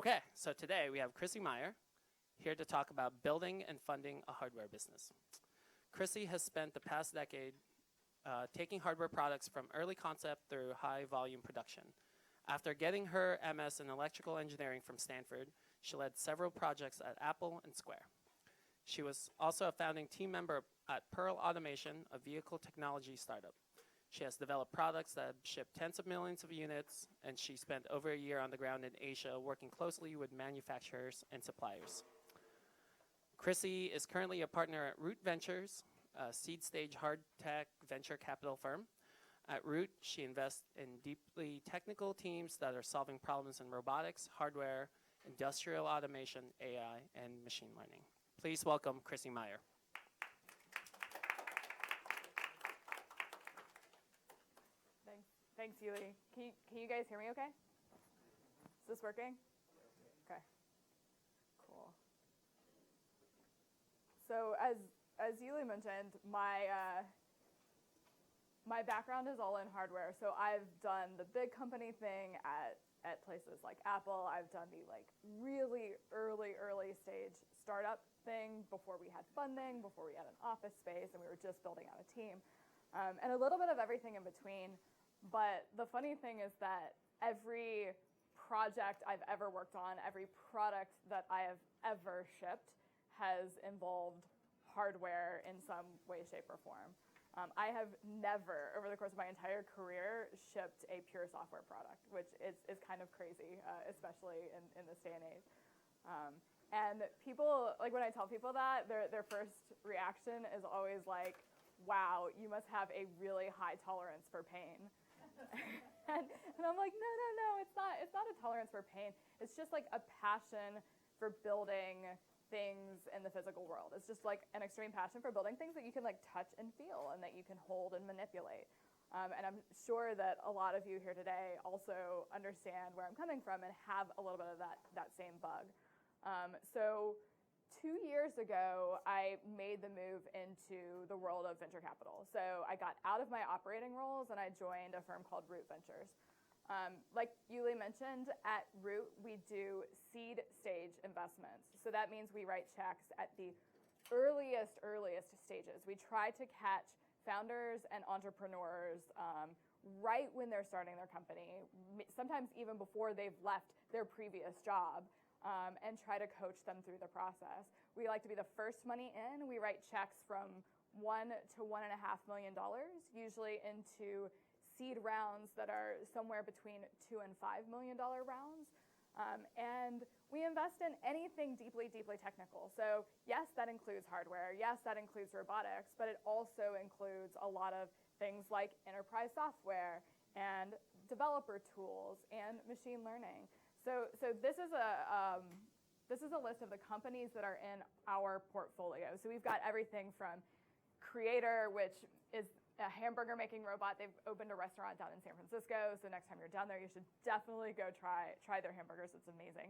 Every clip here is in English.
Okay, so today we have Chrissy Meyer here to talk about building and funding a hardware business. Chrissy has spent the past decade taking hardware products from early concept through high volume production. After getting her MS in electrical engineering from Stanford, she led several projects at Apple and Square. She was also a founding team member at Pearl Automation, a vehicle technology startup. She has developed products that have shipped tens of millions of units, and she spent over a year on the ground in Asia working closely with manufacturers and suppliers. Chrissy is currently a partner at Root Ventures, a Seedstage hard tech venture capital firm. At Root, she invests in deeply technical teams that are solving problems in robotics, hardware, industrial automation, AI, and machine learning. Please welcome Chrissy Meyer. Thanks, Yuli. Can you guys hear me okay? Is this working? Okay. Cool. So as Yuli mentioned, my background is all in hardware. So I've done the big company thing at places like Apple. I've done the really early stage startup thing before we had funding, before we had an office space, and we were just building out a team, and a little bit of everything in between. But the funny thing is that every project I've ever worked on, every product that I have ever shipped has involved hardware in some way, shape, or form. I have never, over the course of my entire career, shipped a pure software product, which is kind of crazy, especially in this day and age. And people, when I tell people that, their first reaction is always like, wow, you must have a really high tolerance for pain. and I'm like, no, it's not a tolerance for pain. It's just like a passion for building things in the physical world. It's just like an extreme passion for building things that you can touch and feel and that you can hold and manipulate. And I'm sure that a lot of you here today also understand where I'm coming from and have a little bit of that same bug. So 2 years ago, I made the move into the world of venture capital. So I got out of my operating roles and I joined a firm called Root Ventures. Like Yuli mentioned, at Root, we do seed stage investments. So that means we write checks at the earliest stages. We try to catch founders and entrepreneurs right when they're starting their company, sometimes even before they've left their previous job. And try to coach them through the process. We like to be the first money in. We write checks from $1 to $1.5 million, usually into seed rounds that are somewhere between $2 and $5 million rounds. And we invest in anything deeply technical. So yes, that includes hardware. Yes, that includes robotics, but it also includes a lot of things like enterprise software and developer tools and machine learning. So this is a list of the companies that are in our portfolio. So we've got everything from Creator, which is a hamburger making robot. They've opened a restaurant down in San Francisco. So next time you're down there, you should definitely go try their hamburgers. It's amazing.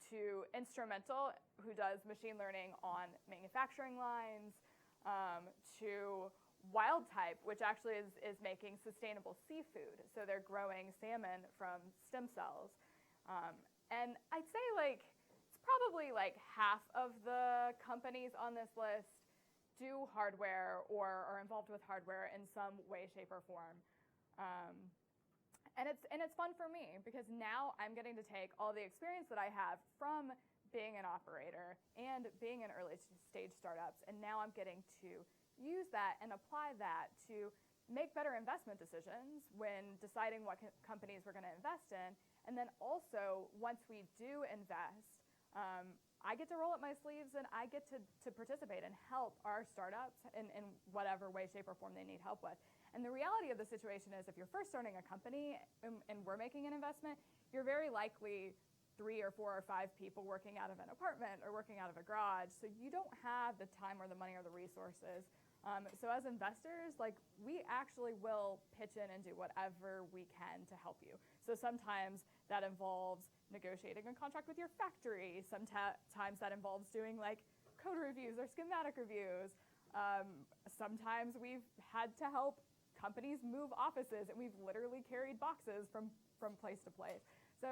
To Instrumental, who does machine learning on manufacturing lines, to Wildtype, which actually is making sustainable seafood. So they're growing salmon from stem cells. And I'd say it's probably half of the companies on this list do hardware or are involved with hardware in some way, shape, or form. And it's fun for me because now I'm getting to take all the experience that I have from being an operator and being in early stage startups, and now I'm getting to use that and apply that to make better investment decisions when deciding what companies we're going to invest in. And then also, once we do invest, I get to roll up my sleeves and I get to participate and help our startups in whatever way, shape, or form they need help with. And the reality of the situation is if you're first starting a company and we're making an investment, you're very likely 3 or 4 or 5 people working out of an apartment or working out of a garage. So you don't have the time or the money or the resources. So as investors, we actually will pitch in and do whatever we can to help you. So sometimes that involves negotiating a contract with your factory. Sometimes that involves doing code reviews or schematic reviews. Sometimes we've had to help companies move offices, and we've literally carried boxes from place to place. So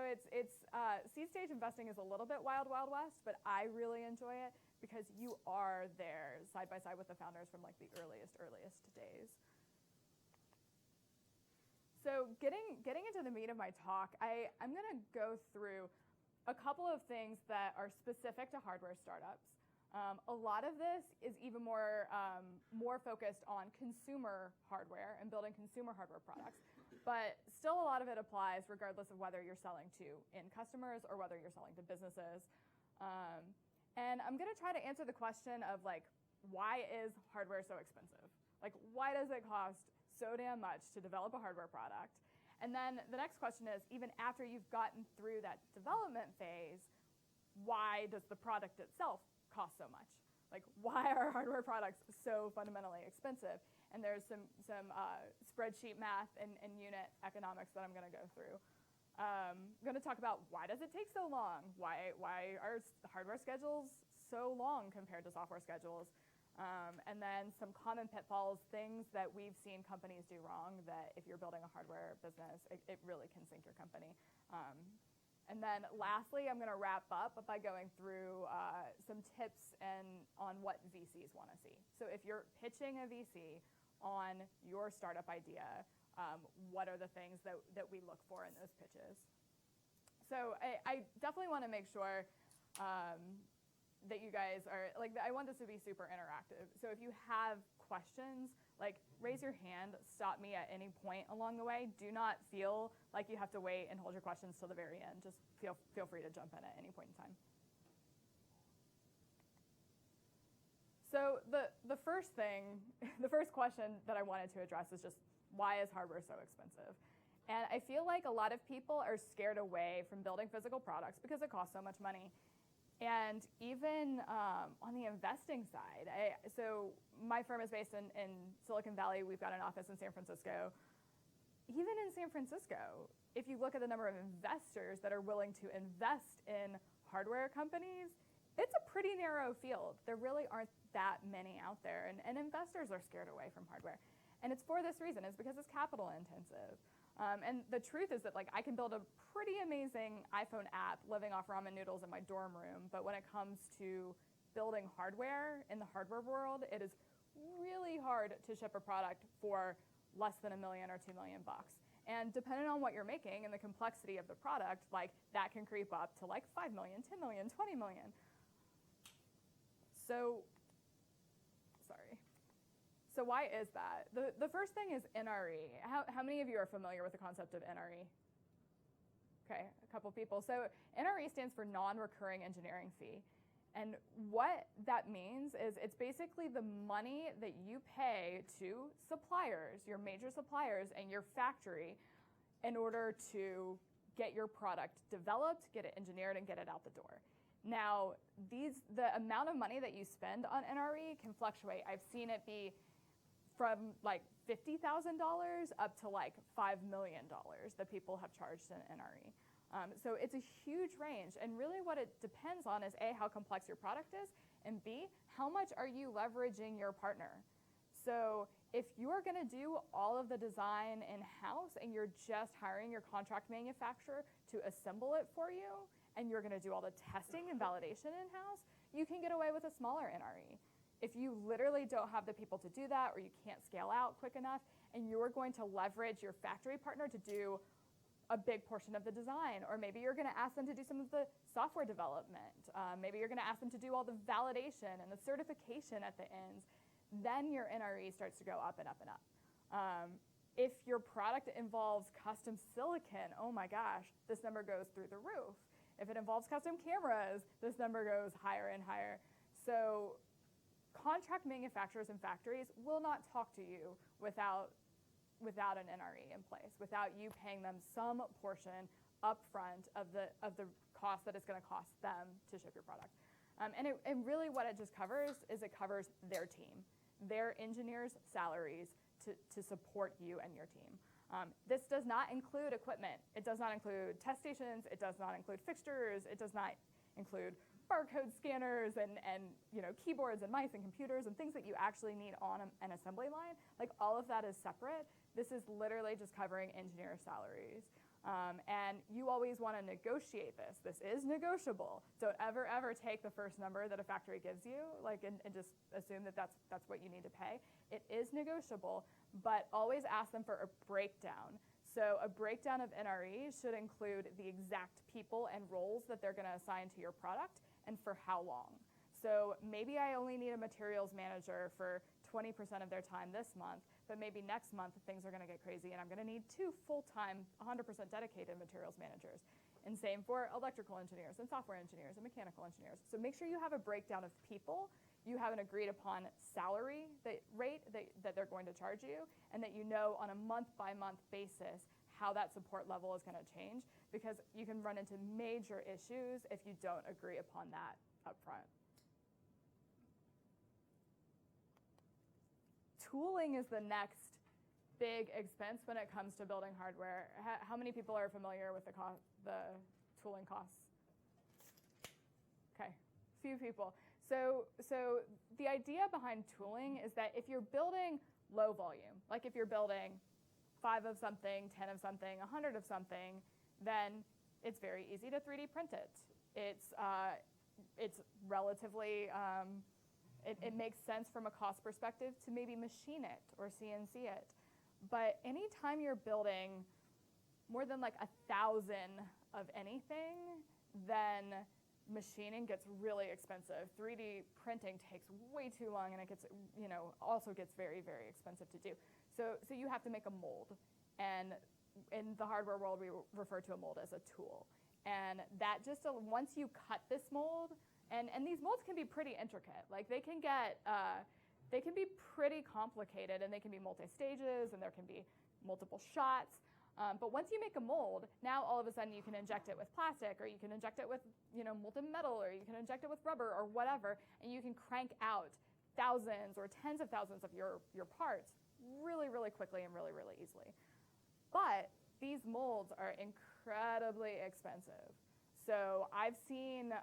Seedstage investing is a little bit wild, wild west, but I really enjoy it because you are there side by side with the founders from like the earliest days. So getting into the meat of my talk, I'm going to go through a couple of things that are specific to hardware startups. A lot of this is even more focused on consumer hardware and building consumer hardware products. But still a lot of it applies regardless of whether you're selling to end customers or whether you're selling to businesses. And I'm going to try to answer the question of like, why is hardware so expensive? Like, why does it cost so damn much to develop a hardware product? And then the next question is, even after you've gotten through that development phase, why does the product itself cost so much? Like, why are hardware products so fundamentally expensive? And there's some spreadsheet math and unit economics that I'm going to go through. I'm going to talk about why does it take so long? Why are hardware schedules so long compared to software schedules? And then some common pitfalls, things that we've seen companies do wrong that if you're building a hardware business, it really can sink your company. And then lastly, I'm going to wrap up by going through some tips on what VCs want to see. So if you're pitching a VC on your startup idea, what are the things that we look for in those pitches? So I definitely want to make sure that you guys are, like, I want this to be super interactive. So if you have questions, like, raise your hand, stop me at any point along the way. Do not feel like you have to wait and hold your questions till the very end. Just feel free to jump in at any point in time. So the first question that I wanted to address is just, why is hardware so expensive? And I feel like a lot of people are scared away from building physical products because it costs so much money. And even on the investing side, so my firm is based in Silicon Valley. We've got an office in San Francisco. Even in San Francisco, if you look at the number of investors that are willing to invest in hardware companies, it's a pretty narrow field. There really aren't that many out there, and investors are scared away from hardware. And it's for this reason. It's because it's capital intensive. And the truth is that, like, I can build a pretty amazing iPhone app living off ramen noodles in my dorm room, but when it comes to building hardware in the hardware world, it is really hard to ship a product for less than $1 million or $2 million. And depending on what you're making and the complexity of the product, like, that can creep up to like 5 million, 10 million, 20 million. So why is that? The first thing is NRE. How many of you are familiar with the concept of NRE? Okay, a couple people. So NRE stands for non-recurring engineering fee. And what that means is it's basically the money that you pay to suppliers, your major suppliers and your factory, in order to get your product developed, get it engineered, and get it out the door. Now, the amount of money that you spend on NRE can fluctuate. I've seen it be from like $50,000 up to like $5 million that people have charged in NRE. So it's a huge range, and really what it depends on is A, how complex your product is, and B, how much are you leveraging your partner? So if you're going to do all of the design in-house and you're just hiring your contract manufacturer to assemble it for you, and you're going to do all the testing and validation in-house, you can get away with a smaller NRE. If you literally don't have the people to do that, or you can't scale out quick enough, and you're going to leverage your factory partner to do a big portion of the design, or maybe you're going to ask them to do some of the software development, maybe you're going to ask them to do all the validation and the certification at the ends, then your NRE starts to go up and up and up. If your product involves custom silicon, oh my gosh, this number goes through the roof. If it involves custom cameras, this number goes higher and higher. So contract manufacturers and factories will not talk to you without an NRE in place, without you paying them some portion upfront of the cost that it's going to cost them to ship your product. And really what it just covers is it covers their team, their engineers' salaries to support you and your team. This does not include equipment. It does not include test stations. It does not include fixtures. It does not include barcode scanners and keyboards and mice and computers and things that you actually need on an assembly line. Like, all of that is separate. This is literally just covering engineer salaries. And you always want to negotiate this. This is negotiable. Don't ever, ever take the first number that a factory gives you, and just assume that that's what you need to pay. It is negotiable, but always ask them for a breakdown. So a breakdown of NRE should include the exact people and roles that they're going to assign to your product and for how long. So maybe I only need a materials manager for 20% of their time this month, but maybe next month things are going to get crazy and I'm going to need 2 full-time, 100% dedicated materials managers. And same for electrical engineers and software engineers and mechanical engineers. So make sure you have a breakdown of people, you have an agreed upon salary rate that they're going to charge you, and that you know on a month-by-month basis how that support level is going to change, because you can run into major issues if you don't agree upon that up front. Tooling is the next big expense when it comes to building hardware. How many people are familiar with the tooling costs? Okay, few people. So the idea behind tooling is that if you're building low volume, like if you're building 5 of something, 10 of something, 100 of something, then it's very easy to 3D print it. It's relatively it makes sense from a cost perspective to maybe machine it or CNC it. But anytime you're building more than like 1,000 of anything, then machining gets really expensive. 3D printing takes way too long, and it gets, also gets very, very expensive to do. So you have to make a mold. And in the hardware world, we refer to a mold as a tool. And that just, once you cut this mold, and these molds can be pretty intricate. Like they can be pretty complicated, and they can be multi-stages, and there can be multiple shots. But once you make a mold, now all of a sudden you can inject it with plastic, or you can inject it with molten metal, or you can inject it with rubber or whatever, and you can crank out thousands or tens of thousands of your parts really, really quickly and really, really easily. But these molds are incredibly expensive. So I've seen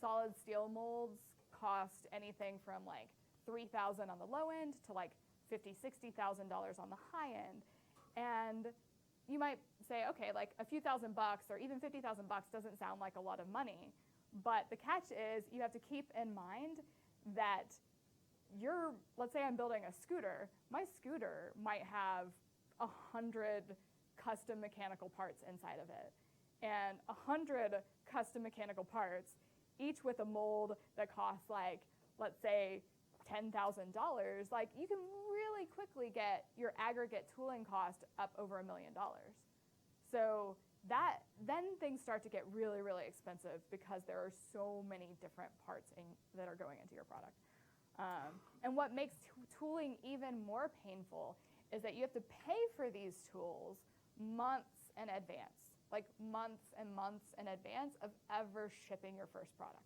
solid steel molds cost anything from like $3,000 on the low end to like $50,000, $60,000 on the high end. And you might say, okay, like a few $1,000 or even $50,000 doesn't sound like a lot of money. But the catch is you have to keep in mind that let's say I'm building a scooter. My scooter might have 100 custom mechanical parts inside of it. And 100 custom mechanical parts, each with a mold that costs like, let's say, $10,000, like you can really quickly get your aggregate tooling cost up over $1 million. So then things start to get really, really expensive because there are so many different parts that are going into your product. And what makes tooling even more painful is that you have to pay for these tools months in advance, like months and months in advance of ever shipping your first product.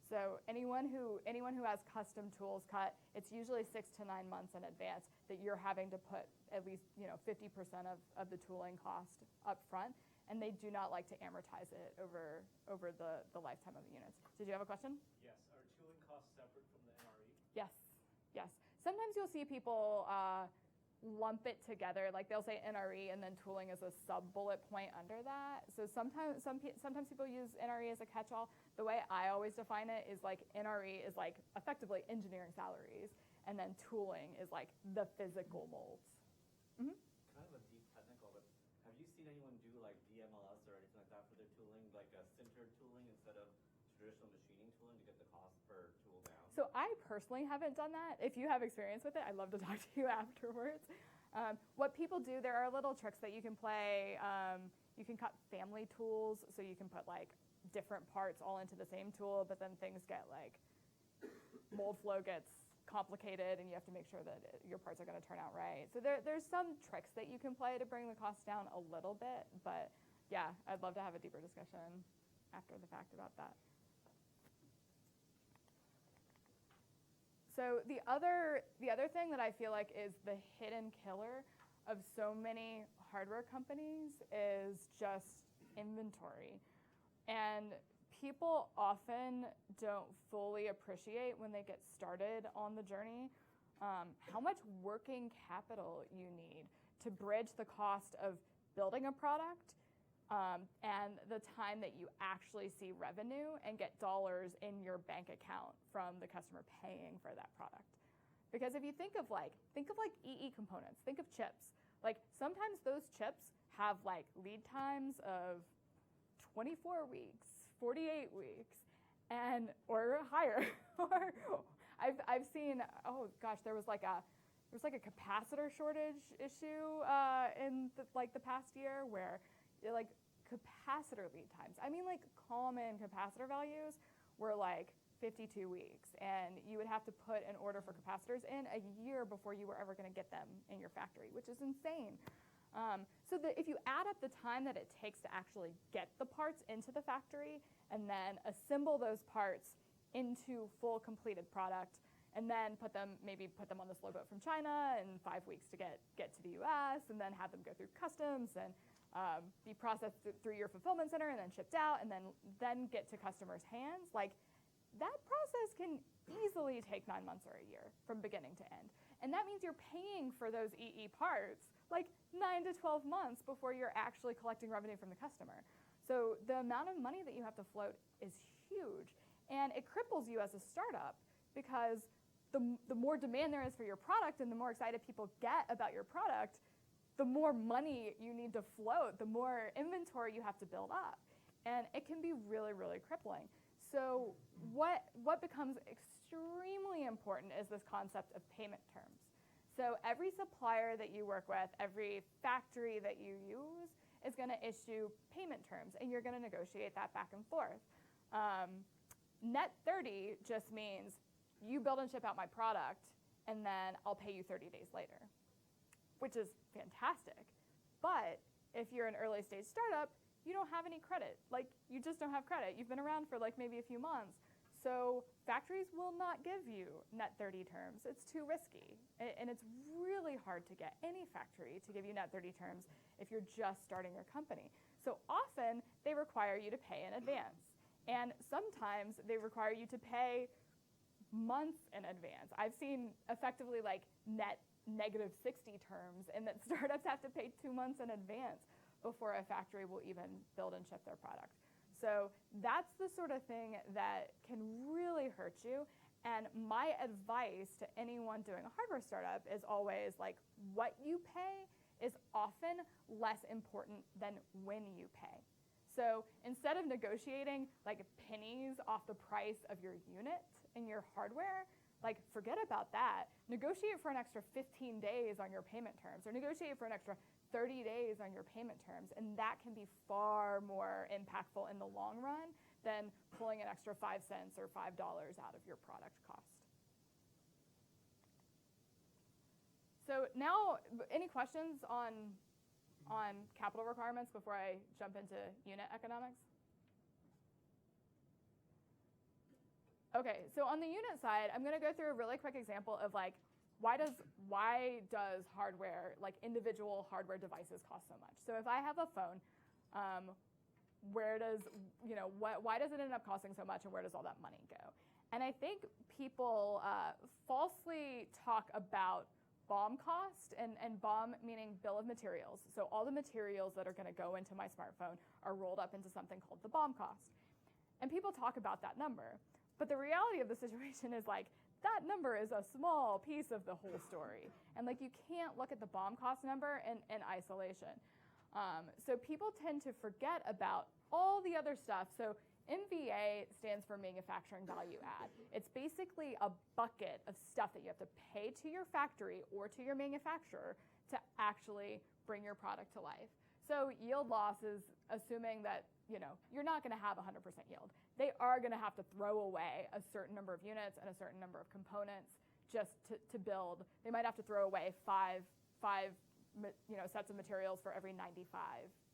So anyone who has custom tools cut, it's usually 6 to 9 months in advance that you're having to put at least 50% of the tooling cost up front, and they do not like to amortize it over the lifetime of the units. Did you have a question? Yes. Are tooling costs separate from the NRE? Yes. Sometimes you'll see people lump it together, like they'll say NRE and then tooling is a sub-bullet point under that. So sometimes people use NRE as a catch-all. The way I always define it is like NRE is like effectively engineering salaries, and then tooling is like the physical molds. Mm-hmm. Kind of a deep technical, but have you seen anyone do like DMLS or anything like that for their tooling, like a sintered tooling instead of traditional machining tooling to get the cost per tool down? So I personally haven't done that. If you have experience with it, I'd love to talk to you afterwards. What people do, there are little tricks that you can play. You can cut family tools, so you can put like different parts all into the same tool, but then things get like, mold flow gets complicated, and you have to make sure that your parts are going to turn out right. So there's some tricks that you can play to bring the cost down a little bit, but yeah, I'd love to have a deeper discussion after the fact about that. So the other thing that I feel like is the hidden killer of so many hardware companies is just inventory. And people often don't fully appreciate when they get started on the journey how much working capital you need to bridge the cost of building a product and the time that you actually see revenue and get dollars in your bank account from the customer paying for that product. Because if you think of EE components, think of chips. Like sometimes those chips have like lead times of 24 weeks, 48 weeks, or higher. Or I've seen, oh gosh, there was like a capacitor shortage issue in the past year where like capacitor lead times. I mean, like common capacitor values were like 52 weeks, and you would have to put an order for capacitors in a year before you were ever going to get them in your factory, which is insane. So that if you add up the time that it takes to actually get the parts into the factory and then assemble those parts into full completed product, and then put them on the slow boat from China in 5 weeks to get to the US, and then have them go through customs and be processed through your fulfillment center and then shipped out and then get to customers' hands, like that process can easily take 9 months or a year from beginning to end. And that means you're paying for those EE parts like 9 to 12 months before you're actually collecting revenue from the customer. So the amount of money that you have to float is huge, and it cripples you as a startup because the more demand there is for your product and the more excited people get about your product, the more money you need to float, the more inventory you have to build up. And it can be really, really crippling. So what becomes extremely important is this concept of payment terms. So every supplier that you work with, every factory that you use is going to issue payment terms, and you're going to negotiate that back and forth. Net 30 just means you build and ship out my product, and then I'll pay you 30 days later, which is fantastic. But if you're an early stage startup, you don't have any credit. Like, you just don't have credit. You've been around for like maybe a few months. So factories will not give you net 30 terms. It's too risky. And it's really hard to get any factory to give you net 30 terms if you're just starting your company. So often they require you to pay in advance. And sometimes they require you to pay months in advance. I've seen effectively like net negative 60 terms, and that startups have to pay 2 months in advance before a factory will even build and ship their product. So that's the sort of thing that can really hurt you. And my advice to anyone doing a hardware startup is always like, what you pay is often less important than when you pay. So instead of negotiating like pennies off the price of your unit and your hardware, like forget about that. Negotiate for an extra 15 days on your payment terms, or negotiate for an extra 30 days on your payment terms, and that can be far more impactful in the long run than pulling an extra 5 cents or $5 out of your product cost. So now, any questions on capital requirements before I jump into unit economics? Okay, so on the unit side, I'm going to go through a really quick example of like, why does hardware, like individual hardware devices, cost so much? So if I have a phone, why does it end up costing so much, and where does all that money go? And I think people falsely talk about BOM cost, and BOM meaning bill of materials. So all the materials that are going to go into my smartphone are rolled up into something called the BOM cost. And people talk about that number. But the reality of the situation is like, that number is a small piece of the whole story. And like, you can't look at the BOM cost number in isolation. So people tend to forget about all the other stuff. So MVA stands for manufacturing value add. It's basically a bucket of stuff that you have to pay to your factory or to your manufacturer to actually bring your product to life. So yield loss is assuming that you're not going to have 100% yield. They are going to have to throw away a certain number of units and a certain number of components just to build. They might have to throw away five sets of materials for every 95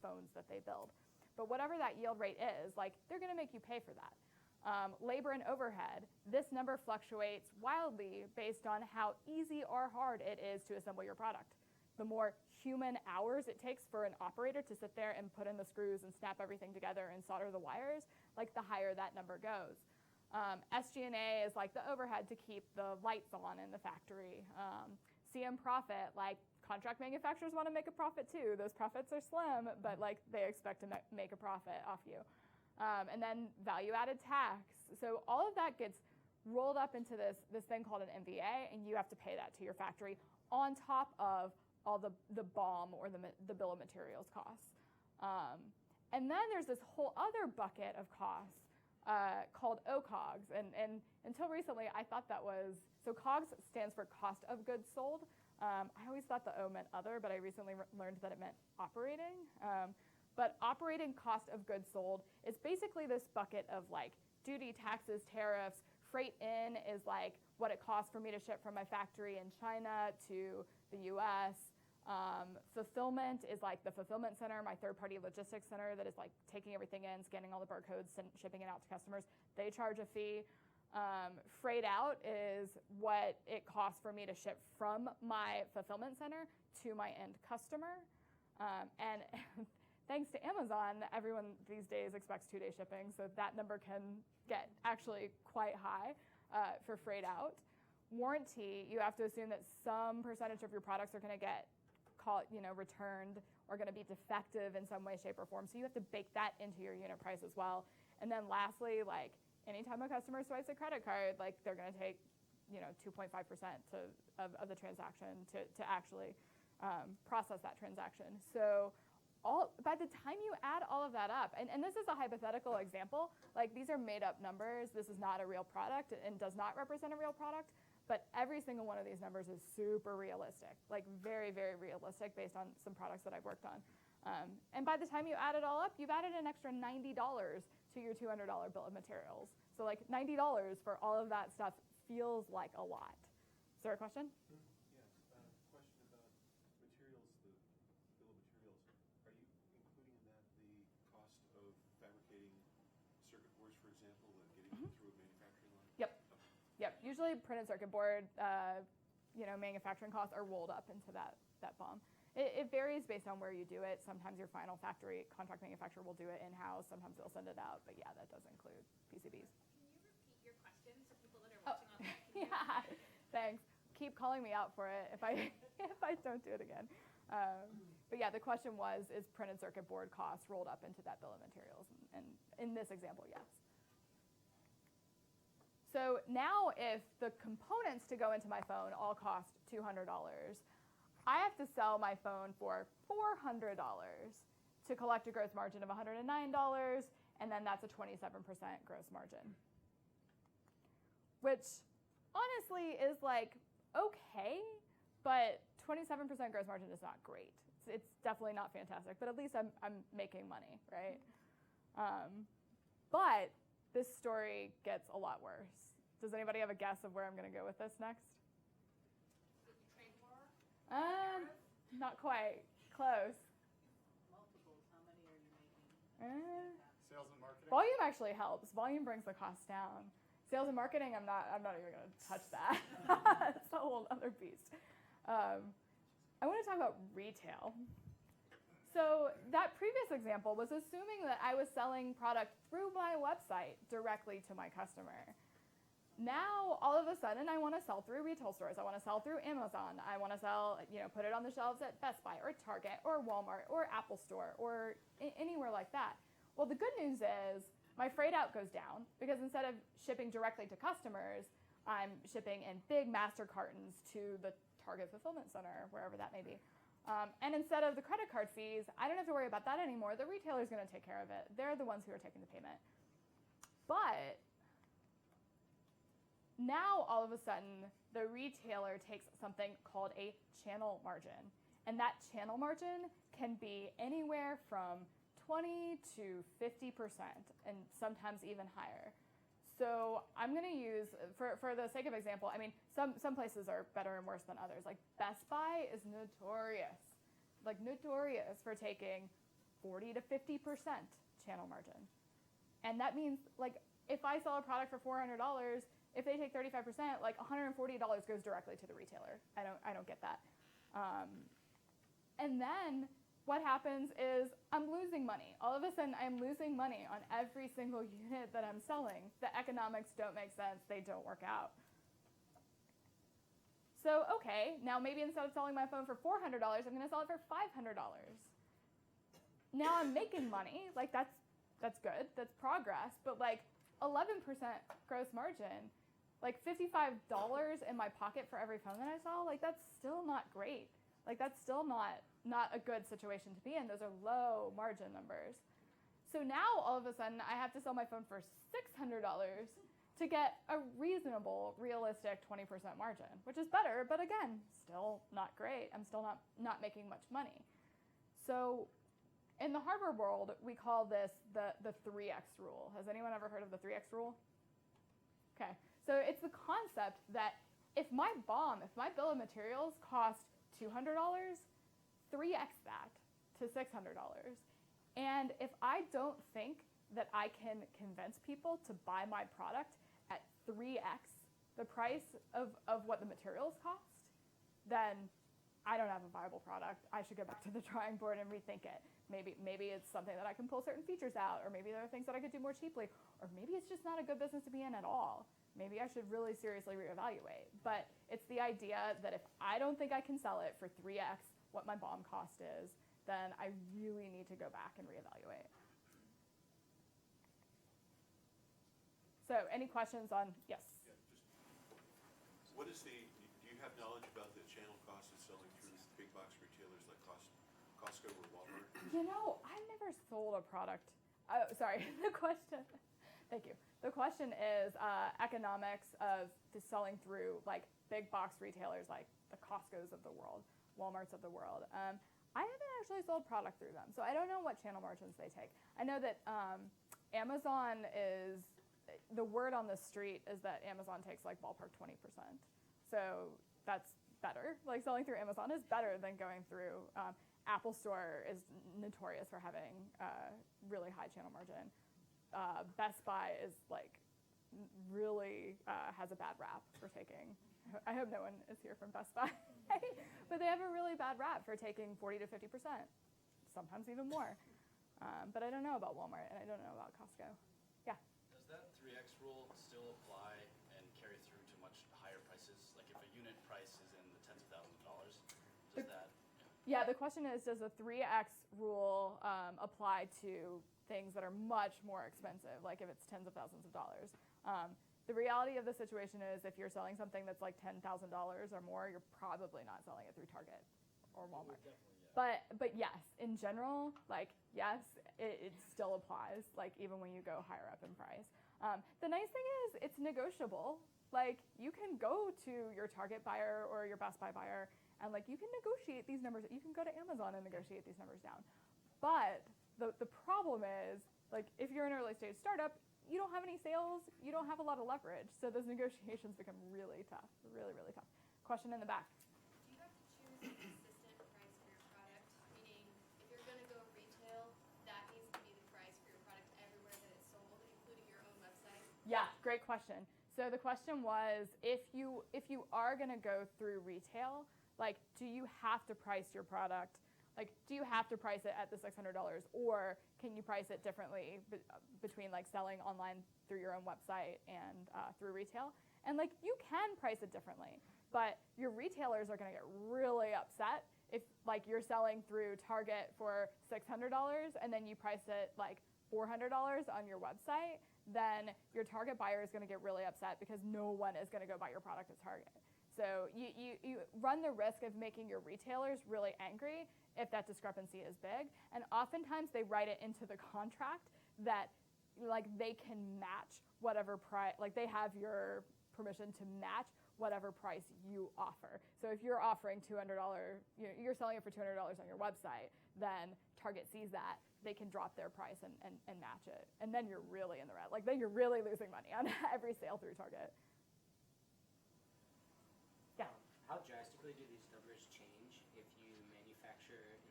phones that they build. But whatever that yield rate is, like, they're going to make you pay for that. Labor and overhead, this number fluctuates wildly based on how easy or hard it is to assemble your product. The more human hours it takes for an operator to sit there and put in the screws and snap everything together and solder the wires, like the higher that number goes. SG&A is like the overhead to keep the lights on in the factory. CM profit, like contract manufacturers want to make a profit too. Those profits are slim, but like they expect to make a profit off you. And then value-added tax. So all of that gets rolled up into this thing called an MVA, and you have to pay that to your factory on top of all the BOM or the bill of materials costs. And then there's this whole other bucket of costs called OCOGS. And until recently, I thought that was, so COGS stands for cost of goods sold. I always thought the O meant other, but I recently learned that it meant operating. But operating cost of goods sold is basically this bucket of like duty, taxes, tariffs. Freight in is like what it costs for me to ship from my factory in China to the US. Fulfillment is like the fulfillment center, my third-party logistics center that is like taking everything in, scanning all the barcodes, shipping it out to customers. They charge a fee. Freight out is what it costs for me to ship from my fulfillment center to my end customer. And thanks to Amazon, everyone these days expects 2-day shipping, so that number can get actually quite high for freight out. Warranty, you have to assume that some percentage of your products are going to get returned or going to be defective in some way, shape, or form. So you have to bake that into your unit price as well. And then lastly, like anytime a customer swipes a credit card, like they're going to take 2.5% of the transaction to actually process that transaction. So by the time you add all of that up, and this is a hypothetical example, like these are made up numbers. This is not a real product and does not represent a real product, but every single one of these numbers is super realistic, like very, very realistic based on some products that I've worked on. And by the time you add it all up, you've added an extra $90 to your $200 bill of materials. So like $90 for all of that stuff feels like a lot. Is there a question? Yes. Question about materials, the bill of materials. Are you including in that the cost of fabricating circuit boards, for example, and getting them through a manufacturing line? Yep. Yep. Usually printed circuit board, manufacturing costs are rolled up into that BOM. It varies based on where you do it. Sometimes your final factory contract manufacturer will do it in-house. Sometimes they'll send it out. But yeah, that does include PCBs. Can you repeat your question so people that are watching online can Yeah, thanks. Keep calling me out for it if I don't do it again. But yeah, the question was, is printed circuit board costs rolled up into that bill of materials? And in this example, yes. So now if the components to go into my phone all cost $200, I have to sell my phone for $400 to collect a gross margin of $109, and then that's a 27% gross margin. Which honestly is like okay, but 27% gross margin is not great. It's definitely not fantastic, but at least I'm making money, right? But this story gets a lot worse. Does anybody have a guess of where I'm going to go with this next? trade war? Not quite. Close. Multiples. How many are you making? Sales and marketing? Volume actually helps. Volume brings the cost down. Sales and marketing, I'm not even going to touch that. That's a whole other beast. I want to talk about retail. So that previous example was assuming that I was selling product through my website directly to my customer. Now, all of a sudden, I want to sell through retail stores. I want to sell through Amazon. I want to sell, put it on the shelves at Best Buy or Target or Walmart or Apple Store or anywhere like that. Well, the good news is my freight out goes down because instead of shipping directly to customers, I'm shipping in big master cartons to the Target fulfillment center, wherever that may be. And instead of the credit card fees, I don't have to worry about that anymore. The retailer's going to take care of it. They're the ones who are taking the payment. But now, all of a sudden, the retailer takes something called a channel margin. And that channel margin can be anywhere from 20 to 50%, and sometimes even higher. So I'm going to use, for the sake of example, I mean, some places are better and worse than others. Like Best Buy is notorious for taking 40 to 50% channel margin. And that means, like, if I sell a product for $400, if they take 35%, like $140 goes directly to the retailer. I don't get that. And then what happens is I'm losing money. All of a sudden, I'm losing money on every single unit that I'm selling. The economics don't make sense. They don't work out. So, okay, now maybe instead of selling my phone for $400, I'm going to sell it for $500. Now I'm making money. Like, that's good. That's progress. But, like, 11% gross margin, like $55 in my pocket for every phone that I sell, like, that's still not great. Like, that's still not a good situation to be in. Those are low margin numbers. So now, all of a sudden, I have to sell my phone for $600 to get a reasonable, realistic 20% margin, which is better, but again, still not great. I'm still not making much money. So in the hardware world, we call this the 3x rule. Has anyone ever heard of the 3x rule? Okay, so it's the concept that if my bill of materials cost $200, 3x that to $600. And if I don't think that I can convince people to buy my product at 3x the price of what the materials cost, then I don't have a viable product. I should go back to the drawing board and rethink it. Maybe it's something that I can pull certain features out, or maybe there are things that I could do more cheaply, or maybe it's just not a good business to be in at all. Maybe I should really seriously reevaluate. But it's the idea that if I don't think I can sell it for 3x what my BOM cost is, then I really need to go back and reevaluate. So any questions on, yes? Yeah, just, what is do you have knowledge about the channel cost of selling through big box retailers like Costco or Walmart? You know, I've never sold a product. Oh, sorry, the question, thank you. The question is economics of selling through like big box retailers like the Costcos of the world, Walmarts of the world. I haven't actually sold product through them, so I don't know what channel margins they take. I know that Amazon is, the word on the street is that Amazon takes like ballpark 20%. So that's better. Like selling through Amazon is better than going through, Apple Store is notorious for having really high channel margin. Best Buy is like really has a bad rap for taking, I hope no one is here from Best Buy, but they have a really bad rap for taking 40 to 50%, sometimes even more. But I don't know about Walmart and I don't know about Costco. Yeah? Does that 3x rule still apply and carry through to much higher prices? Like if a unit price is in the tens of thousands of dollars, does that? Yeah, the question is, does the 3x rule apply to things that are much more expensive, like if it's tens of thousands of dollars? The reality of the situation is if you're selling something that's like $10,000 or more, you're probably not selling it through Target or Walmart. But yes, in general, like yes, it still applies, like even when you go higher up in price. The nice thing is it's negotiable. Like you can go to your Target buyer or your Best Buy buyer and like you can negotiate these numbers. You can go to Amazon and negotiate these numbers down. But the problem is, like if you're an early stage startup, you don't have any sales, you don't have a lot of leverage. So those negotiations become really tough, really, really tough. Question in the back. Do you have to choose a consistent price for your product? Meaning, if you're going to go retail, that needs to be the price for your product everywhere that it's sold, including your own website? Yeah, great question. So the question was, if you are going to go through retail, like, do you have to price your product? Like, do you have to price it at the $600, or can you price it differently between like selling online through your own website and through retail? And like, you can price it differently, but your retailers are going to get really upset if like you're selling through Target for $600 and then you price it like $400 on your website. Then your Target buyer is going to get really upset because no one is going to go buy your product at Target. So you run the risk of making your retailers really angry if that discrepancy is big. And oftentimes they write it into the contract that like they can match whatever price, like they have your permission to match whatever price you offer. So if you're offering $200, you're selling it for $200 on your website, then Target sees that, they can drop their price and match it. And then you're really in the red. Like then you're really losing money on every sale through Target. Yeah. How drastically do these numbers change if you manufacture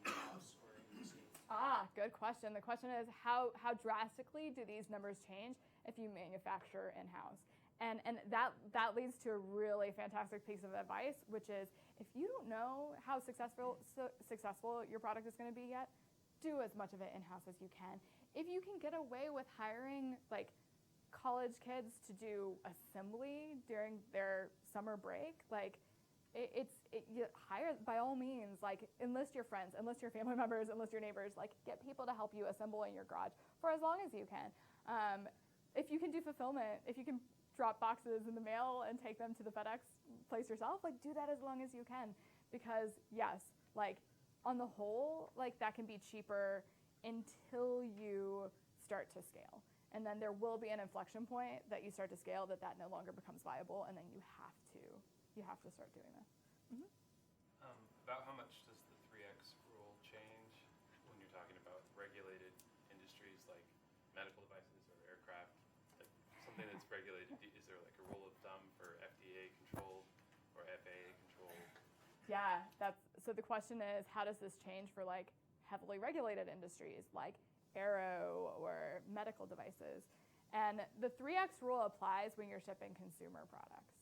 in-house or in the States? Good question. The question is how drastically do these numbers change if you manufacture in-house? And that leads to a really fantastic piece of advice, which is if you don't know how successful your product is going to be yet, do as much of it in-house as you can. If you can get away with hiring like college kids to do assembly during their summer break, like you hire, by all means, like enlist your friends, enlist your family members, enlist your neighbors, like get people to help you assemble in your garage for as long as you can. If you can do fulfillment, if you can drop boxes in the mail and take them to the FedEx place yourself, like do that as long as you can, because yes, like on the whole, like that can be cheaper until you start to scale. And then there will be an inflection point that you start to scale that no longer becomes viable, and then you have to start doing this. About how much does the 3x rule change when you're talking about regulated industries like medical devices or aircraft? Like something that's regulated, is there like a rule of thumb for FDA controlled or FAA controlled? Yeah, so the question is, how does this change for like heavily regulated industries like aero or medical devices? And the 3x rule applies when you're shipping consumer products.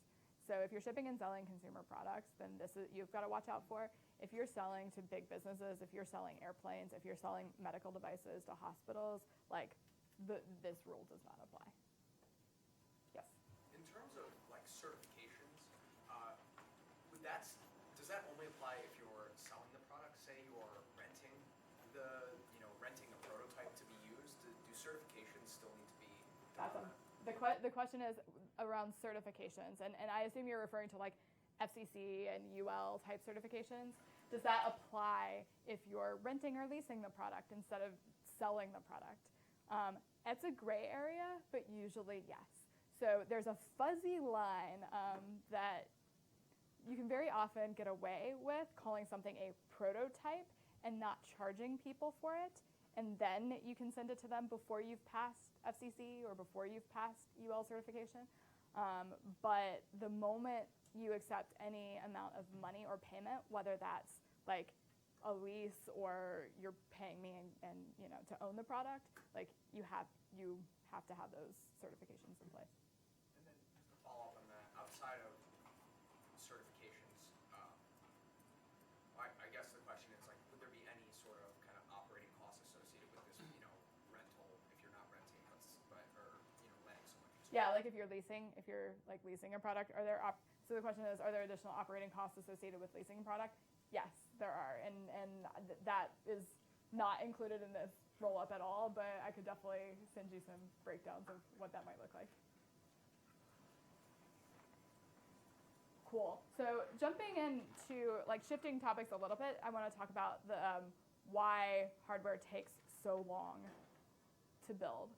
So if you're shipping and selling consumer products, then you've got to watch out for. If you're selling to big businesses, if you're selling airplanes, if you're selling medical devices to hospitals, like this rule does not apply. Yes. In terms of like certifications, does that only apply if you're selling the product? Say you're renting a prototype to be used. Do certifications still need to be done? Awesome. The question is around certifications, and I assume you're referring to like FCC and UL type certifications. Does that apply if you're renting or leasing the product instead of selling the product? It's a gray area, but usually yes. So there's a fuzzy line that you can very often get away with calling something a prototype and not charging people for it, and then you can send it to them before you've passed FCC or before you've passed UL certification. But the moment you accept any amount of money or payment, whether that's like a lease or you're paying me and to own the product, like you have to have those certifications in place. And then just to follow up on that, outside of certifications, I guess the question is like, would there be any sort of kind of operating costs associated with this, rental if you're not renting, or letting someone use it? Yeah, like if you're leasing a product, so the question is, are there additional operating costs associated with leasing a product? Yes, there are, and that is not included in this roll-up at all, but I could definitely send you some breakdowns of what that might look like. Cool. So jumping into, like, shifting topics a little bit, I want to talk about the why hardware takes so long to build.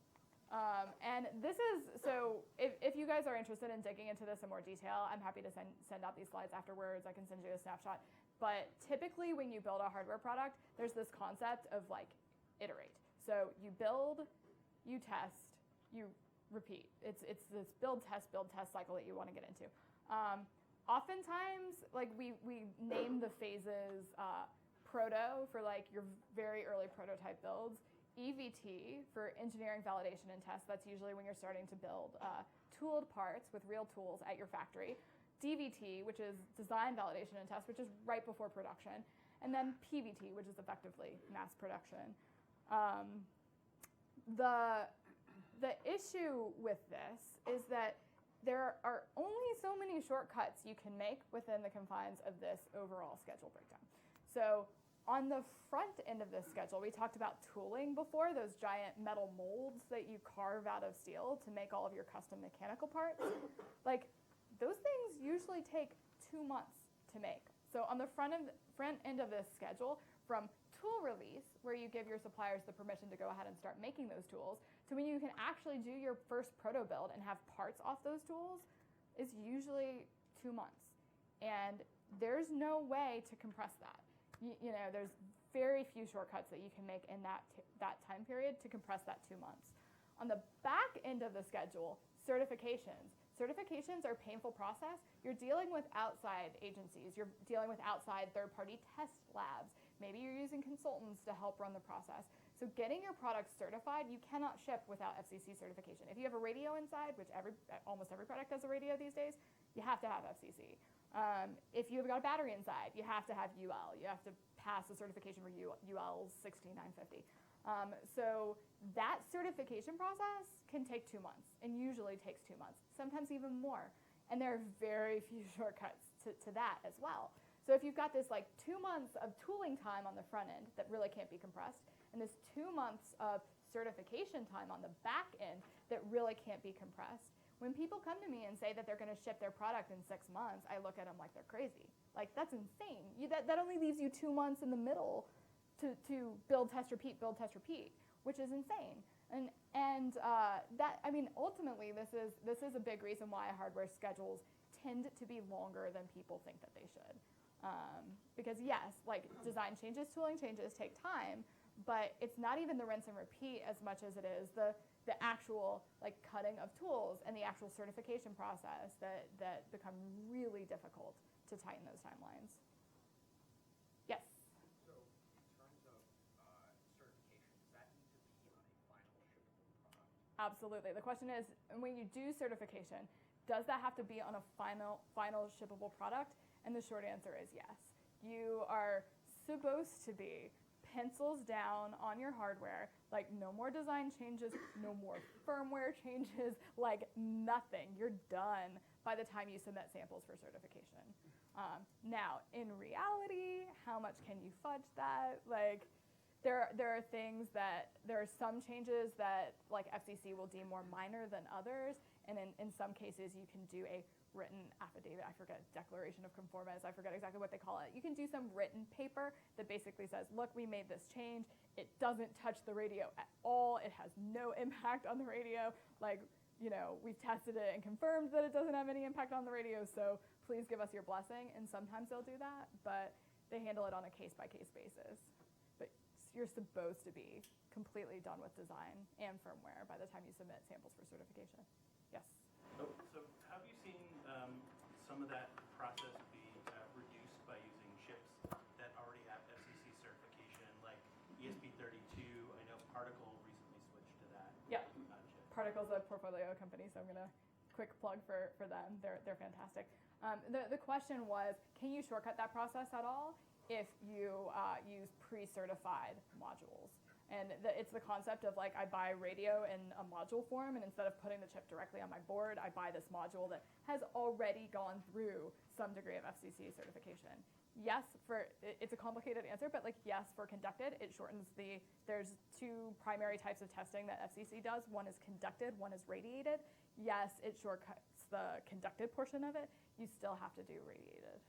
And this is, so if you guys are interested in digging into this in more detail, I'm happy to send out these slides afterwards. I can send you a snapshot. But typically when you build a hardware product, there's this concept of like iterate. So you build, you test, you repeat. It's this build, test cycle that you want to get into. Oftentimes, like we name the phases proto for like your very early prototype builds, EVT for engineering, validation, and test. That's usually when you're starting to build tooled parts with real tools at your factory. DVT, which is design, validation, and test, which is right before production. And then PVT, which is effectively mass production. The issue with this is that there are only so many shortcuts you can make within the confines of this overall schedule breakdown. So on the front end of this schedule, we talked about tooling before, those giant metal molds that you carve out of steel to make all of your custom mechanical parts. Like, those things usually take 2 months to make. So on the front end of this schedule, from tool release, where you give your suppliers the permission to go ahead and start making those tools, to when you can actually do your first proto build and have parts off those tools, is usually 2 months. And there's no way to compress that. There's very few shortcuts that you can make in that time period to compress that 2 months. On the back end of the schedule, certifications. Certifications are a painful process. You're dealing with outside agencies. You're dealing with outside third-party test labs. Maybe you're using consultants to help run the process. So getting your product certified, you cannot ship without FCC certification. If you have a radio inside, which almost every product has a radio these days, you have to have FCC. If you've got a battery inside, you have to have UL. You have to pass the certification for UL 16950. So that certification process can take 2 months, and usually takes 2 months, sometimes even more. And there are very few shortcuts to that as well. So if you've got this like 2 months of tooling time on the front end that really can't be compressed, and this 2 months of certification time on the back end that really can't be compressed, when people come to me and say that they're going to ship their product in 6 months, I look at them like they're crazy. Like, that's insane. That only leaves you 2 months in the middle to build, test, repeat, which is insane. And that, I mean, ultimately, this is a big reason why hardware schedules tend to be longer than people think that they should. Because yes, like design changes, tooling changes take time, but it's not even the rinse and repeat as much as it is the actual like cutting of tools and the actual certification process that become really difficult to tighten those timelines. Yes? So in terms of certification, does that need to be on a final shippable product? Absolutely. The question is, when you do certification, does that have to be on a final shippable product? And the short answer is yes. You are supposed to be pencils down on your hardware, like no more design changes, no more firmware changes, like nothing. You're done by the time you submit samples for certification. Now, in reality, how much can you fudge that? Like, there are things that, there are some changes that like FCC will deem more minor than others, and in some cases you can do a written affidavit, I forget, declaration of conformance, I forget exactly what they call it. You can do some written paper that basically says, look, we made this change, it doesn't touch the radio at all, it has no impact on the radio, like, you know, we've tested it and confirmed that it doesn't have any impact on the radio, so please give us your blessing. And sometimes they'll do that, but they handle it on a case-by-case basis. But you're supposed to be completely done with design and firmware by the time you submit samples for certification. Yes? So have you seen some of that process be reduced by using chips that already have FCC certification, like ESP32? I know Particle recently switched to that. Yeah. Chip. Particle's a portfolio company, so I'm going to quick plug for them. They're fantastic. The question was, can you shortcut that process at all if you use pre-certified modules? And it's the concept of like, I buy radio in a module form, and instead of putting the chip directly on my board, I buy this module that has already gone through some degree of FCC certification. Yes, it's a complicated answer, but like yes, for conducted, it shortens there's 2 primary types of testing that FCC does. One is conducted, one is radiated. Yes, it shortcuts the conducted portion of it. You still have to do radiated.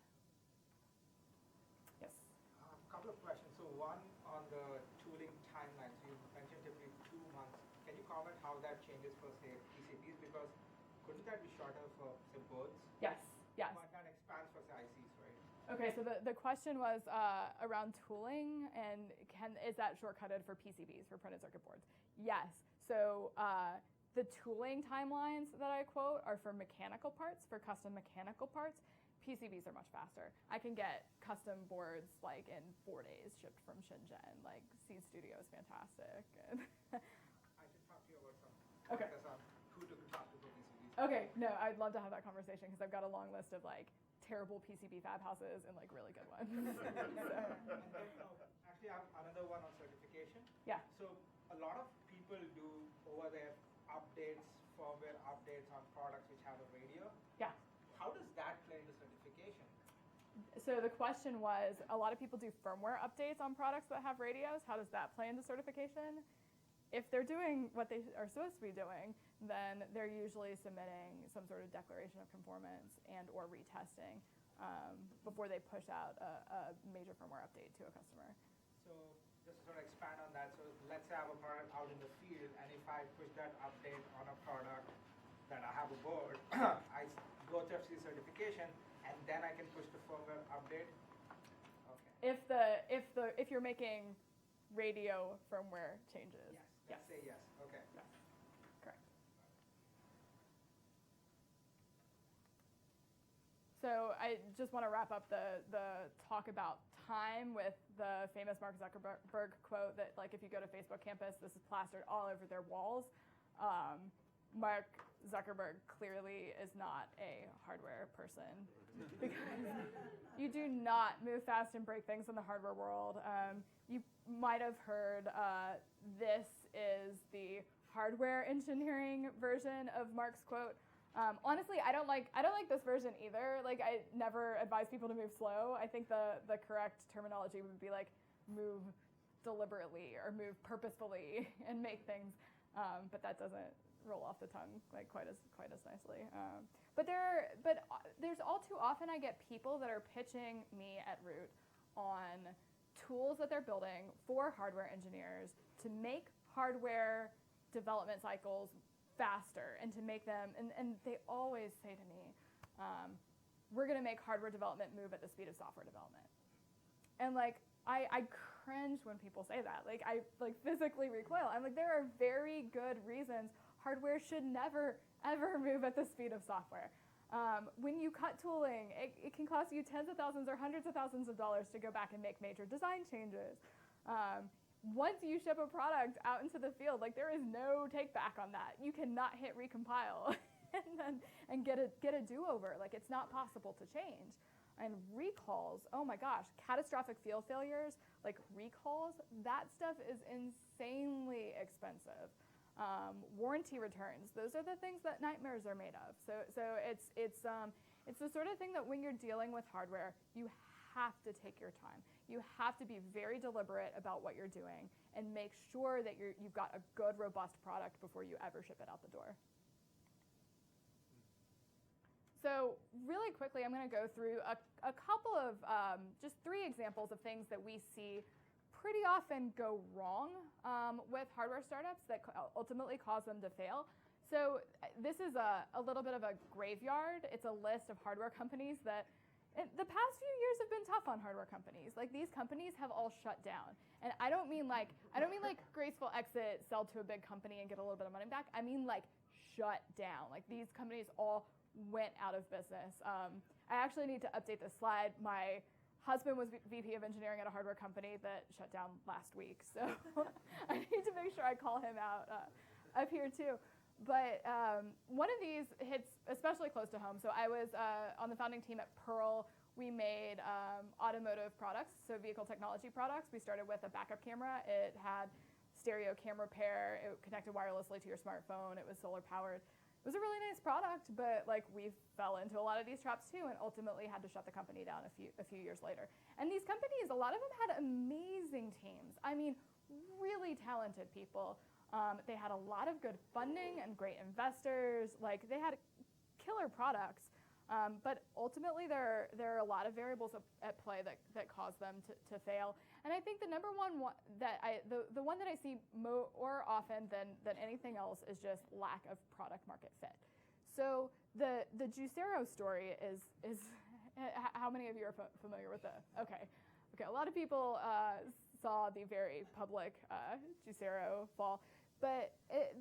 Yes? A couple of questions. So one on the tooling timeline. So you mentioned typically 2 months. Can you comment how that changes for, say, PCBs? Because couldn't that be shorter for, say, boards? Yes, yes. But that expands for, say, ICs, right? Okay, so the question was around tooling, and is that shortcutted for PCBs, for printed circuit boards? Yes. So the tooling timelines that I quote are for mechanical parts, for custom mechanical parts. PCBs are much faster. I can get custom boards like in 4 days shipped from Shenzhen. Like Seedstage is fantastic. I should talk to you about some Okay. pointers on who to talk to for PCBs. Okay, no, I'd love to have that conversation because I've got a long list of like terrible PCB fab houses and like really good ones. And then, actually, I have another one on certification. Yeah. So a lot of people do over there updates, firmware updates on products which have a radio. Yeah. How does that play into certification? So the question was, a lot of people do firmware updates on products that have radios. How does that play into certification? If they're doing what they are supposed to be doing, then they're usually submitting some sort of declaration of conformance and or retesting before they push out a major firmware update to a customer. So just to sort of expand on that, so let's say I have a product out in the field, and if I push that update on a product that I have a board, I go to FCC certification, and then I can push the firmware update. Okay. If you're making radio firmware changes. Yes. Let's say yes. Okay. Yes. Correct. So I just want to wrap up the talk about time with the famous Mark Zuckerberg quote that like if you go to Facebook campus, this is plastered all over their walls. Mark Zuckerberg clearly is not a hardware person because you do not move fast and break things in the hardware world. You might have heard this is the hardware engineering version of Mark's quote. Honestly, I don't like this version either. Like, I never advise people to move slow. I think the correct terminology would be like move deliberetely or move purposefully and make things. But that doesn't roll off the tongue like quite as nicely. But there's all too often I get people that are pitching me at Root on tools that they're building for hardware engineers to make hardware development cycles faster and to make them, and they always say to me, we're going to make hardware development move at the speed of software development. And like, I cringe when people say that. Like, I like physically recoil. I'm like, there are very good reasons hardware should never, ever move at the speed of software. When you cut tooling, it can cost you tens of thousands or hundreds of thousands of dollars to go back and make major design changes. Once you ship a product out into the field, like, there is no take back on that. You cannot hit recompile and get a do-over. Like, it's not possible to change. And recalls, oh my gosh, catastrophic field failures, like recalls, that stuff is insanely expensive. Warranty returns, those are the things that nightmares are made of. So it's the sort of thing that when you're dealing with hardware, you have to take your time. You have to be very deliberate about what you're doing and make sure that you've got a good, robust product before you ever ship it out the door. So really quickly, I'm going to go through a couple of just 3 examples of things that we see pretty often go wrong with hardware startups that ultimately cause them to fail. So this is a little bit of a graveyard. It's a list of hardware companies that the past few years have been tough on hardware companies. Like, these companies have all shut down. And I don't mean like graceful exit, sell to a big company and get a little bit of money back. I mean like shut down. Like, these companies all went out of business. I actually need to update this slide. My husband was VP of engineering at a hardware company that shut down last week. So I need to make sure I call him out up here too. But one of these hits especially close to home. So I was on the founding team at Pearl. We made automotive products, so vehicle technology products. We started with a backup camera. It had stereo camera pair. It connected wirelessly to your smartphone. It was solar powered. It was a really nice product, but like, we fell into a lot of these traps too, and ultimately had to shut the company down a few years later. And these companies, a lot of them had amazing teams. I mean, really talented people. They had a lot of good funding and great investors. Like, they had killer products, but ultimately there are a lot of variables at play that cause them to fail. And I think the number one the one that I see more often than anything else is just lack of product market fit. So the Juicero story is how many of you are familiar with okay, a lot of people saw the very public Juicero fall. But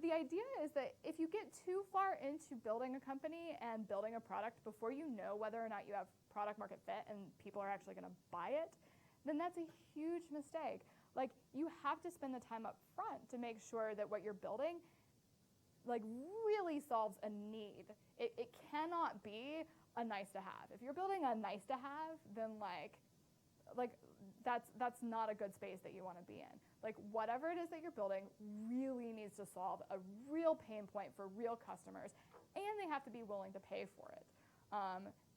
the idea is that if you get too far into building a company and building a product before you know whether or not you have product market fit and people are actually going to buy it, then that's a huge mistake. Like, you have to spend the time up front to make sure that what you're building like really solves a need. It cannot be a nice to have. If you're building a nice to have, then like that's not a good space that you want to be in. Like, whatever it is that you're building really needs to solve a real pain point for real customers, and they have to be willing to pay for it.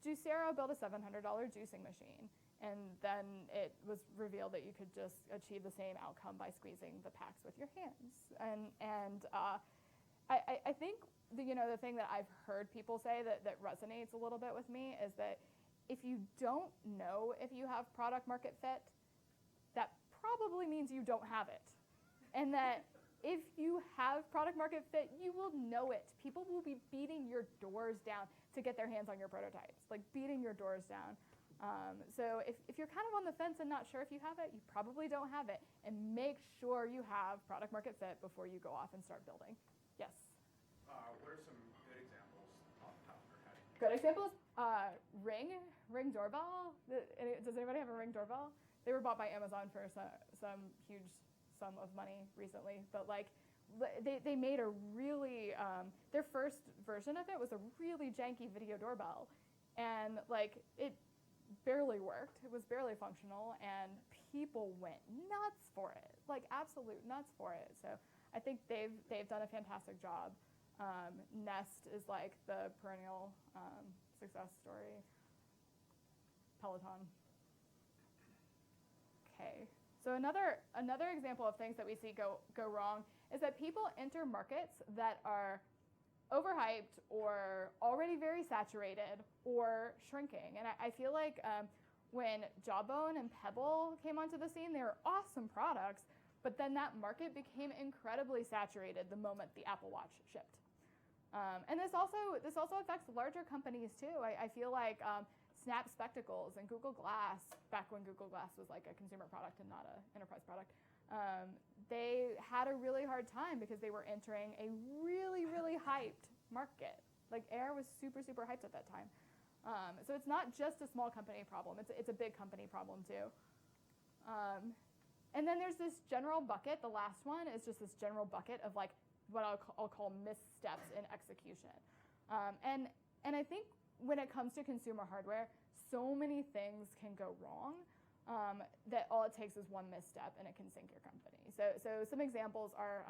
Juicero built a $700 juicing machine, and then it was revealed that you could just achieve the same outcome by squeezing the packs with your hands. And I think the thing that I've heard people say that resonates a little bit with me is that if you don't know if you have product market fit, that probably means you don't have it. And that if you have product market fit, you will know it. People will be beating your doors down to get their hands on your prototypes, like beating your doors down. So if you're kind of on the fence and not sure if you have it, you probably don't have it. And make sure you have product market fit before you go off and start building. Yes? What are some good examples off the top of your head? Good examples? Ring doorbell. Does anybody have a Ring doorbell? They were bought by Amazon for some huge sum of money recently, but like they made a really their first version of it was a really janky video doorbell, and like it barely worked. It was barely functional, and people went nuts for it, like absolute nuts for it. So I think they've done a fantastic job. Nest is like the perennial success story. Peloton. Okay. So another example of things that we see go wrong is that people enter markets that are overhyped or already very saturated or shrinking. And I feel like when Jawbone and Pebble came onto the scene, they were awesome products, but then that market became incredibly saturated the moment the Apple Watch shipped. And this also affects larger companies too. I feel like Snap Spectacles and Google Glass, back when Google Glass was like a consumer product and not an enterprise product, they had a really hard time because they were entering a really, really hyped market. Like Air was super, super hyped at that time. So it's not just a small company problem. It's a big company problem too. And then there's this general bucket. The last one is just this general bucket of like what I'll call missteps in execution. And I think when it comes to consumer hardware, so many things can go wrong that all it takes is one misstep and it can sink your company. So some examples are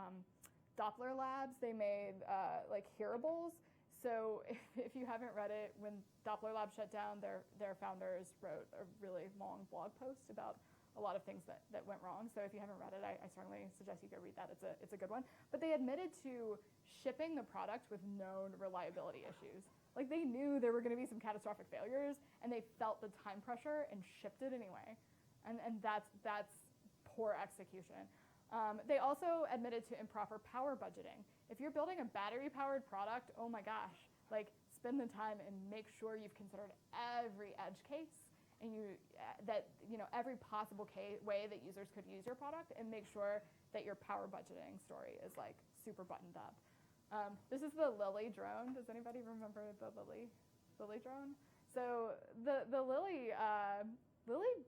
Doppler Labs. They made like hearables. So if you haven't read it, when Doppler Labs shut down, their founders wrote a really long blog post about a lot of things that went wrong. So if you haven't read it, I strongly suggest you go read that. It's a good one. But they admitted to shipping the product with known reliability issues. Like they knew there were going to be some catastrophic failures, and they felt the time pressure and shipped it anyway. And that's poor execution. They also admitted to improper power budgeting. If you're building a battery-powered product, oh my gosh, like spend the time and make sure you've considered every edge case and every possible way that users could use your product, and make sure that your power budgeting story is like super buttoned up. This is the Lily drone. Does anybody remember the Lily drone? So the Lily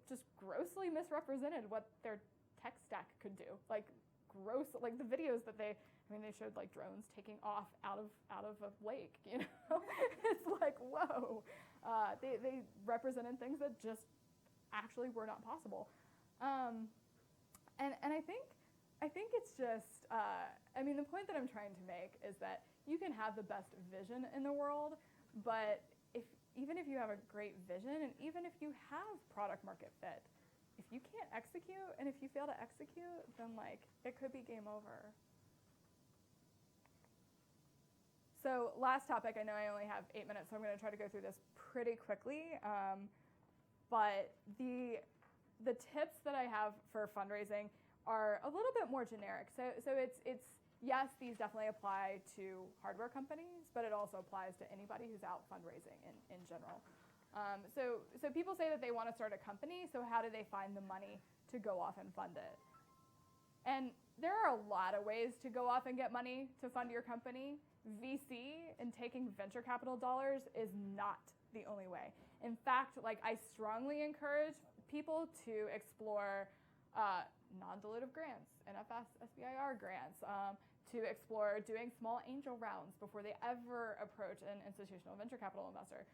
just grossly misrepresented what their tech stack could do. Like the videos that they showed like drones taking off out of a lake. It's like whoa. They represented things that just actually were not possible. And I think it's just, the point that I'm trying to make is that you can have the best vision in the world, but even if you have a great vision, and even if you have product market fit, if you can't execute, and if you fail to execute, then like it could be game over. So last topic, I know I only have 8 minutes, so I'm going to try to go through this pretty quickly. But the tips that I have for fundraising are a little bit more generic. So it's yes, these definitely apply to hardware companies, but it also applies to anybody who's out fundraising in general. So people say that they want to start a company, so how do they find the money to go off and fund it? And there are a lot of ways to go off and get money to fund your company. VC and taking venture capital dollars is not the only way. In fact, like I strongly encourage people to explore non-dilutive grants, NFS, SBIR grants, to explore doing small angel rounds before they ever approach an institutional venture capital investor.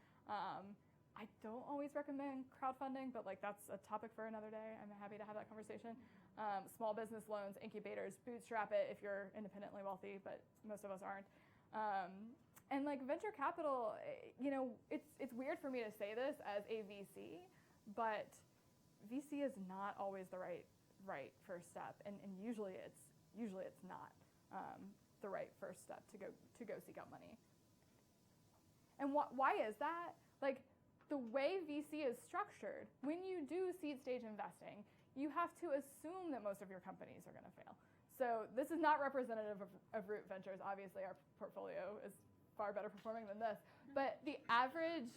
I don't always recommend crowdfunding, but like that's a topic for another day. I'm happy to have that conversation. Small business loans, incubators, bootstrap it if you're independently wealthy, but most of us aren't. And like venture capital, it's weird for me to say this as a VC, but VC is not always the right first step, and usually it's not the right first step to go seek out money. And why is that? Like the way VC is structured, when you do seed stage investing, you have to assume that most of your companies are going to fail. So this is not representative of Root Ventures. Obviously, our portfolio is far better performing than this. But the average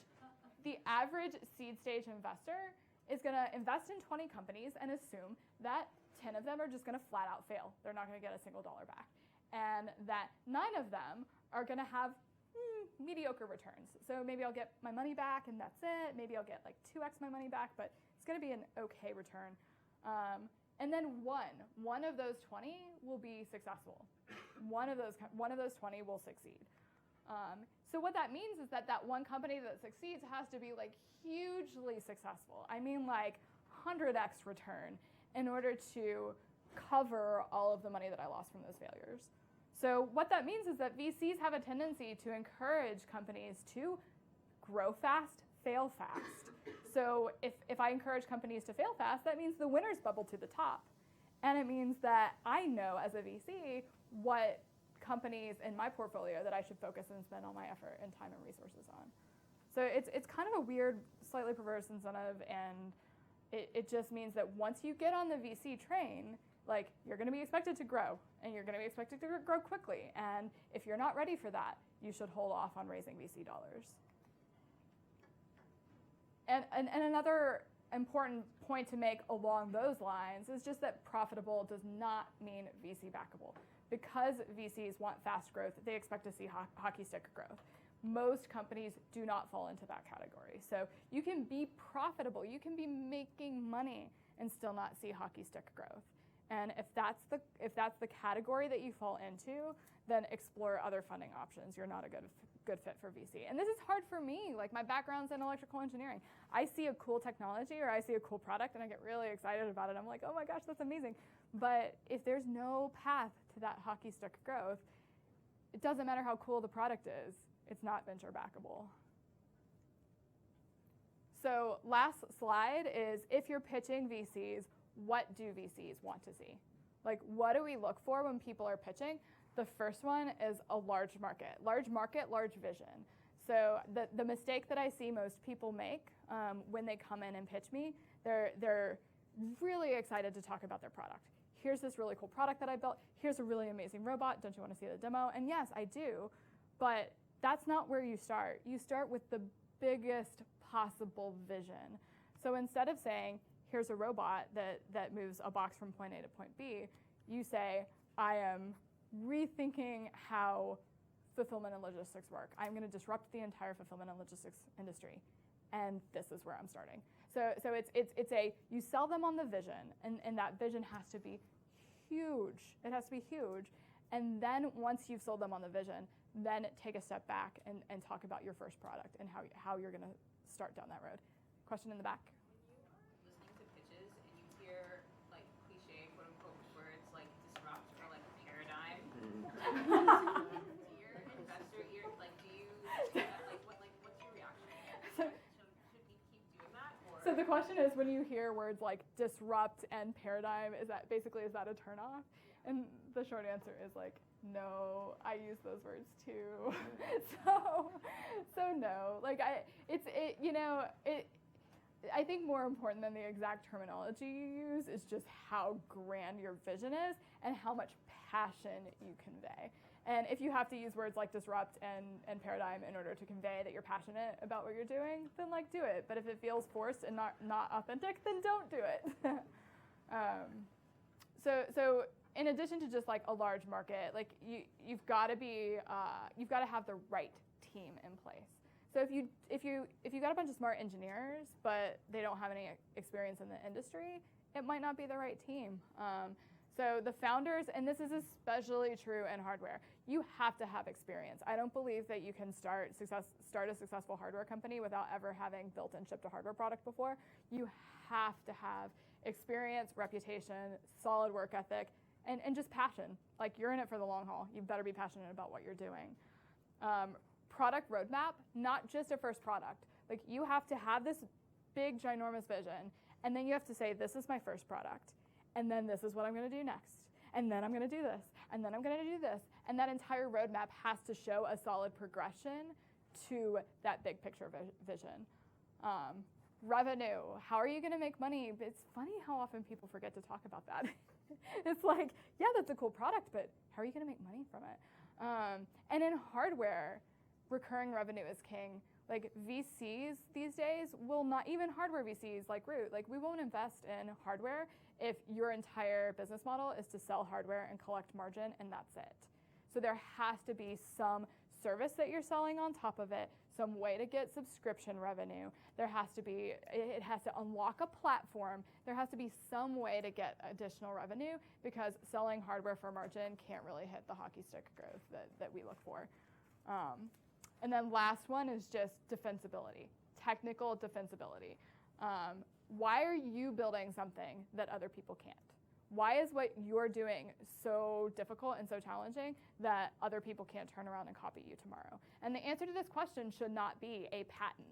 seed stage investor is going to invest in 20 companies and assume that 10 of them are just going to flat out fail. They're not going to get a single dollar back. And that 9 of them are going to have mediocre returns. So maybe I'll get my money back and that's it. Maybe I'll get like 2x my money back, but it's going to be an okay return. And then one of those 20 will be successful. One of those 20 will succeed. So what that means is that one company that succeeds has to be like hugely successful. I mean like 100x return in order to cover all of the money that I lost from those failures. So what that means is that VCs have a tendency to encourage companies to grow fast, fail fast. So if I encourage companies to fail fast, that means the winners bubble to the top. And it means that I know as a VC what companies in my portfolio that I should focus and spend all my effort and time and resources on. So it's kind of a weird, slightly perverse incentive, and it just means that once you get on the VC train, like you're going to be expected to grow, and you're going to be expected to grow quickly. And if you're not ready for that, you should hold off on raising VC dollars. And another important point to make along those lines is just that profitable does not mean VC backable. Because VCs want fast growth, they expect to see hockey stick growth. Most companies do not fall into that category. So you can be profitable, you can be making money and still not see hockey stick growth. And if that's the category that you fall into, then explore other funding options. You're not a good fit for VC. And this is hard for me. Like, my background's in electrical engineering. I see a cool technology or I see a cool product and I get really excited about it. I'm like, oh my gosh, that's amazing. But if there's no path to that hockey stick growth, it doesn't matter how cool the product is. It's not venture backable. So last slide is, if you're pitching VCs, what do VCs want to see? Like, what do we look for when people are pitching? The first one is a large market, large vision. So the mistake that I see most people make when they come in and pitch me, they're really excited to talk about their product. Here's this really cool product that I built. Here's a really amazing robot. Don't you want to see the demo? And yes, I do. But that's not where you start. You start with the biggest possible vision. So instead of saying, here's a robot that moves a box from point A to point B, you say, I am rethinking how fulfillment and logistics work. I'm going to disrupt the entire fulfillment and logistics industry. And this is where I'm starting. So it's you sell them on the vision, and that vision has to be huge. It has to be huge. And then once you've sold them on the vision, then take a step back and talk about your first product and how you're going to start down that road. Question in the back. Listening to pitches and you hear like cliche quote unquote words like disrupt or like paradigm, to your investor ear, like do you what's your reaction? Should we keep doing that? Or? So the question is, when you hear words like disrupt and paradigm, is that a turnoff? And the short answer is like, no, I use those words too. so no. Like I think more important than the exact terminology you use is just how grand your vision is and how much passion you convey. And if you have to use words like disrupt and paradigm in order to convey that you're passionate about what you're doing, then like do it. But if it feels forced and not authentic, then don't do it. So in addition to just like a large market, like you've got to have the right team in place. So if you got a bunch of smart engineers but they don't have any experience in the industry, it might not be the right team. So the founders, and this is especially true in hardware, you have to have experience. I don't believe that you can start a successful hardware company without ever having built and shipped a hardware product before. You have to have experience, reputation, solid work ethic, and just passion. Like, you're in it for the long haul. You better be passionate about what you're doing. Product roadmap, not just a first product. Like, you have to have this big, ginormous vision, and then you have to say, this is my first product, and then this is what I'm going to do next, and then I'm going to do this, and then I'm going to do this. And that entire roadmap has to show a solid progression to that big picture vision. Revenue, how are you going to make money? It's funny how often people forget to talk about that. It's like, yeah, that's a cool product, but how are you going to make money from it? And in hardware, recurring revenue is king. Like, VCs these days will not, even hardware VCs like Root, like, we won't invest in hardware if your entire business model is to sell hardware and collect margin, and that's it. So there has to be some service that you're selling on top of it, some way to get subscription revenue. There has to be, it has to unlock a platform. There has to be some way to get additional revenue, because selling hardware for margin can't really hit the hockey stick growth that we look for. And then last one is just defensibility, technical defensibility. Why are you building something that other people can't? Why is what you're doing so difficult and so challenging that other people can't turn around and copy you tomorrow? And the answer to this question should not be a patent.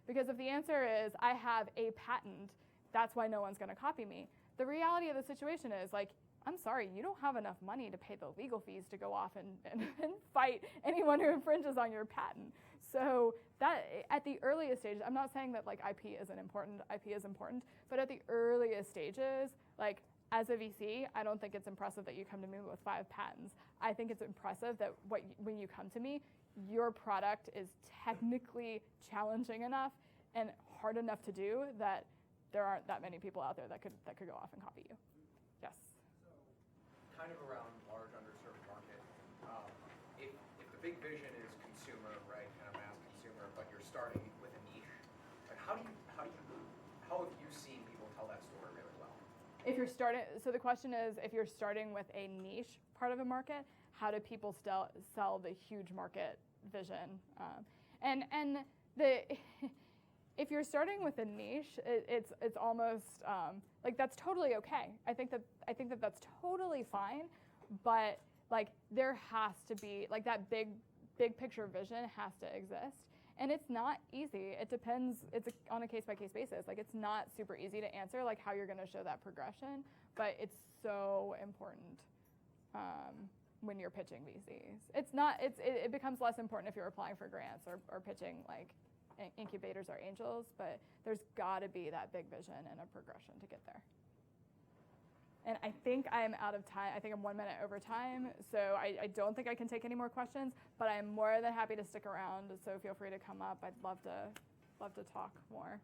Because if the answer is, I have a patent, that's why no one's going to copy me. The reality of the situation is, like, I'm sorry, you don't have enough money to pay the legal fees to go off and fight anyone who infringes on your patent. So that, at the earliest stages, I'm not saying that like IP isn't important, IP is important, but at the earliest stages, like as a VC, I don't think it's impressive that you come to me with 5 patents. I think it's impressive that when you come to me, your product is technically challenging enough and hard enough to do that there aren't that many people out there that could go off and copy you. Yes. Kind of around large underserved market. If the big vision is consumer, right, kind of mass consumer, but you're starting with a niche, like how have you seen people tell that story really well? If you're starting, so the question is, if you're starting with a niche part of a market, how do people sell the huge market vision? If you're starting with a niche, it's almost like that's totally okay. I think that that's totally fine, but like there has to be like that big picture vision has to exist, and it's not easy. It depends. It's on a case by case basis. Like it's not super easy to answer like how you're going to show that progression, but it's so important when you're pitching VCs. It becomes less important if you're applying for grants or pitching like incubators or angels, but there's got to be that big vision and a progression to get there. And I think I'm out of time. I think I'm 1 minute over time, so I don't think I can take any more questions, but I'm more than happy to stick around, so feel free to come up. I'd love to talk more.